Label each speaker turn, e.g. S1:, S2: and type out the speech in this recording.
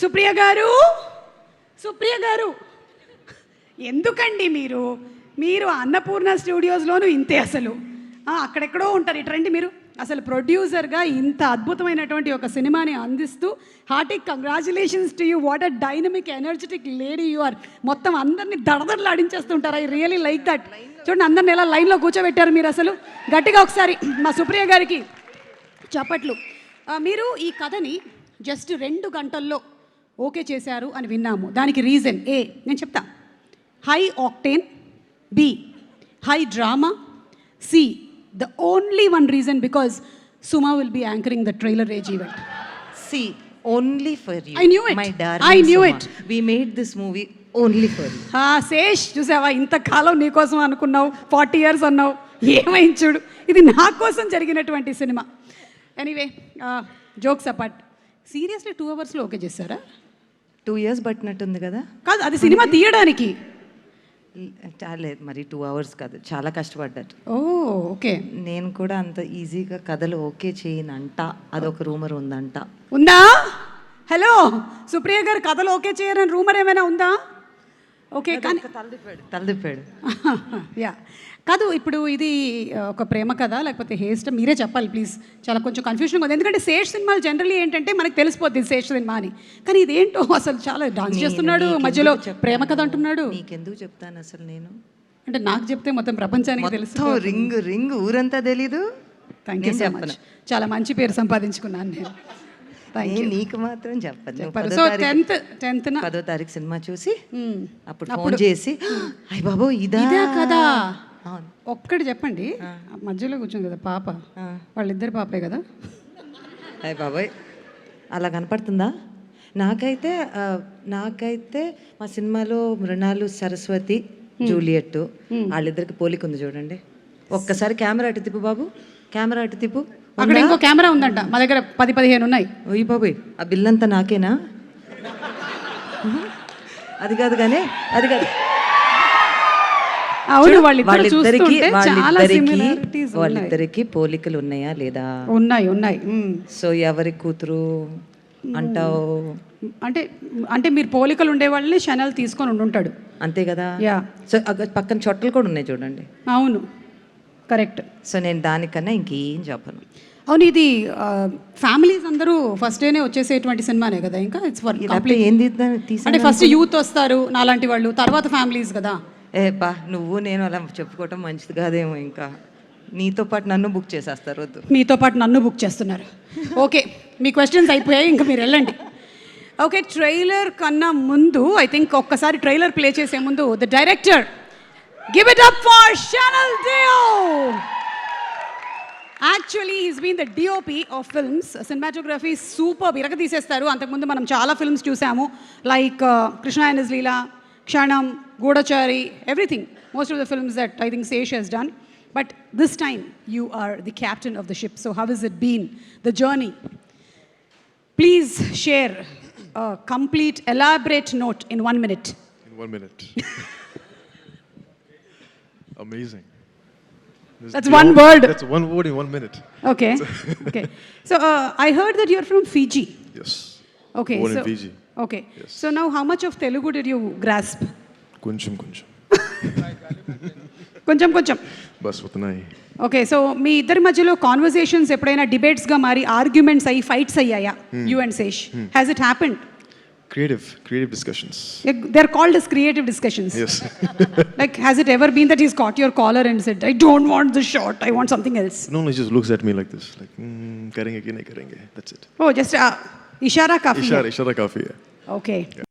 S1: సుప్రియ గారు, సుప్రియ గారు, ఎందుకండి మీరు అన్నపూర్ణ స్టూడియోస్లోనూ ఇంతే అసలు. అక్కడెక్కడో ఉంటారు. ఇటు రండి మీరు. అసలు ప్రొడ్యూసర్గా ఇంత అద్భుతమైనటువంటి ఒక సినిమాని అందిస్తూ hearty congratulations to you. What a dynamic energetic lady you are. మొత్తం అందరినీ దడదడలాడించేస్తుంటారు. I really like that. చూడండి, అందరిని ఎలా లైన్లో కూర్చోబెట్టారు మీరు. అసలు గట్టిగా ఒకసారి మా సుప్రియ గారికి చప్పట్లు. మీరు ఈ కథని జస్ట్ 2 గంటల్లో ఓకే చేశారు అని విన్నాము. దానికి రీజన్ ఏ నేను చెప్తా. High octane, B high drama, C the only one reason because Suma will be anchoring the trailer age event.
S2: See, only for you.
S1: I knew it.
S2: My darling
S1: I knew
S2: Suma.
S1: it.
S2: We made this movie only for you.
S1: Sesh చూసావా, ఇంతకాలం నీ కోసం అనుకున్నావు, 40 years అన్నావు, ఏమైంది చూడు. ఇది నా కోసం జరిగినటువంటి cinema. Anyway, jokes apart, seriously 2 అవర్స్లో ఓకే చేశారా?
S2: 2 years పట్టినట్టుంది కదా.
S1: కాదు, అది సినిమా తీయడానికి.
S2: చాలా మరి 2 hours కాదు, చాలా కష్టపడ్డారు.
S1: ఓకే.
S2: నేను కూడా అంత ఈజీగా కథలు ఓకే చేయనంట, అదొక రూమర్
S1: ఉందా? హలో సుప్రియ గారు, కథలు ఓకే చేయరని రూమర్ ఏమైనా ఉందా? ఓకే, కానీ
S2: తలదిప్పాడు.
S1: యా, కాదు, ఇప్పుడు ఇది ఒక ప్రేమ కథ లేకపోతే హేస్ట్, మీరే చెప్పాలి ప్లీజ్. చాలా కొంచెం కన్ఫ్యూషన్ ఉంది, ఎందుకంటే శేష్ సినిమాలు జనరల్లీ ఏంటంటే మనకు తెలిసిపోద్ది శేష్ సినిమా అని. కానీ ఇదేంటో అసలు చాలా డాన్స్ చేస్తున్నాడు, మధ్యలో ప్రేమ కథ అంటున్నాడు.
S2: నీకెందుకు చెప్తాను అసలు నేను?
S1: అంటే నాకు చెప్తే మొత్తం ప్రపంచానికి తెలుసు.
S2: రింగ్ ఊరంతా తెలీదు.
S1: Thank you so much. చాలా మంచి పేరు సంపాదించుకున్నాను నేను.
S2: నీకు మాత్రం చెప్పను.
S1: సో 10th
S2: 10వ తారీఖు సినిమా చూసి అప్పుడు ఫోన్ చేసి, అయ్య బాబు ఇదా
S1: కదా ఒక్కటి చెప్పండి. మధ్యలో కూర్చుంది కదా పాప, వాళ్ళిద్దరు పాపే కదా.
S2: అయ్య బాబాయ్, అలా కనపడుతుందా? నాకైతే మా సినిమాలో మృణాలు, సరస్వతి, జూలియట్, వాళ్ళిద్దరికి పోలిక ఉంది చూడండి. ఒక్కసారి కెమెరా అటు తిప్పు బాబు, కెమెరా అటు తిప్పు.
S1: అక్కడ ఇంకో కెమెరా ఉందంట, మా దగ్గర 10-15 ఉన్నాయి.
S2: ఓయ్ బాబోయ్, ఆ బిల్ అంతా నాకేనా? అది కాదు కానీ, అది కాదు.
S1: అవును,
S2: వాళ్ళిద్దరికి పోలికలు ఉన్నాయా లేదా?
S1: ఉన్నాయి.
S2: సో ఎవరి కూతురు అంటావు?
S1: అంటే మీరు పోలికలు ఉండే వాళ్ళని ఛానల్ తీసుకొని ఉంటాడు, అంతే కదా. యా.
S2: సో పక్కన చొట్టలు కూడా ఉన్నాయి చూడండి.
S1: అవును, కరెక్ట్.
S2: సో నేను దానికన్నా ఇంకేం చెప్పను.
S1: అవును, ఇది ఫ్యామిలీస్ అందరూ ఫస్ట్ డేనే వచ్చేసేటువంటి సినిమానే కదా. ఇంకా ఇట్స్ ఫర్ కంప్లీట్. అంటే ఫస్ట్ యూత్ వస్తారు నాలాంటి వాళ్ళు, తర్వాత ఫ్యామిలీస్ కదా.
S2: బా, నువ్వు నేను అలా చెప్పుకోవటం మంచిది కాదేమో. ఇంకా నీతో పాటు నన్ను బుక్ చేసేస్తారు. వద్దు,
S1: మీతో పాటు నన్ను బుక్ చేస్తున్నారు. ఓకే, మీ క్వశ్చన్స్ అయిపోయాయి, ఇంకా మీరు వెళ్ళండి. ఓకే, ట్రైలర్ కన్నా ముందు ఐ థింక్ ఒక్కసారి ట్రైలర్ ప్లే చేసే ముందు the director, give it up for Shanal Deo. Actually he's been the DOP of films. Cinematography super, ఇరగ తీసేస్తారు. అంతకుముందు మనం చాలా ఫిల్మ్స్ చూసాము, like Krishna and his Leela, Kshanam, Goodachari, everything. Most of the films that I think Sesh has done. But this time you are the captain of the ship. So how has it been, the journey? Please share a complete, elaborate note in 1 minute.
S3: In 1 minute. Amazing.
S1: That's one word.
S3: That's one word in 1 minute.
S1: Okay. Okay. So I heard that you're from Fiji.
S3: Yes.
S1: Okay.
S3: Born in Fiji.
S1: Okay.
S3: Yes.
S1: So now how much of Telugu did you grasp?
S3: కొంచెం bus ఉతనాయి.
S1: Okay, so మీ ఇద్దరి మధ్యలో conversations ఎప్పుడైనా డిబేట్స్గా మారి arguments అయ్యి fights అయ్యాయా? You and Sesh, has it happened?
S3: Creative discussions.
S1: They're called as creative discussions.
S3: Yes.
S1: Like, has it ever been that he's caught your collar and said, I don't want this shot, I want something else?
S3: No, he just looks at me like this, like, karenge ki nahi karenge. That's it.
S1: Oh, just ishara kafi.
S3: Ishara kafi hai.
S1: Okay.
S3: Yeah.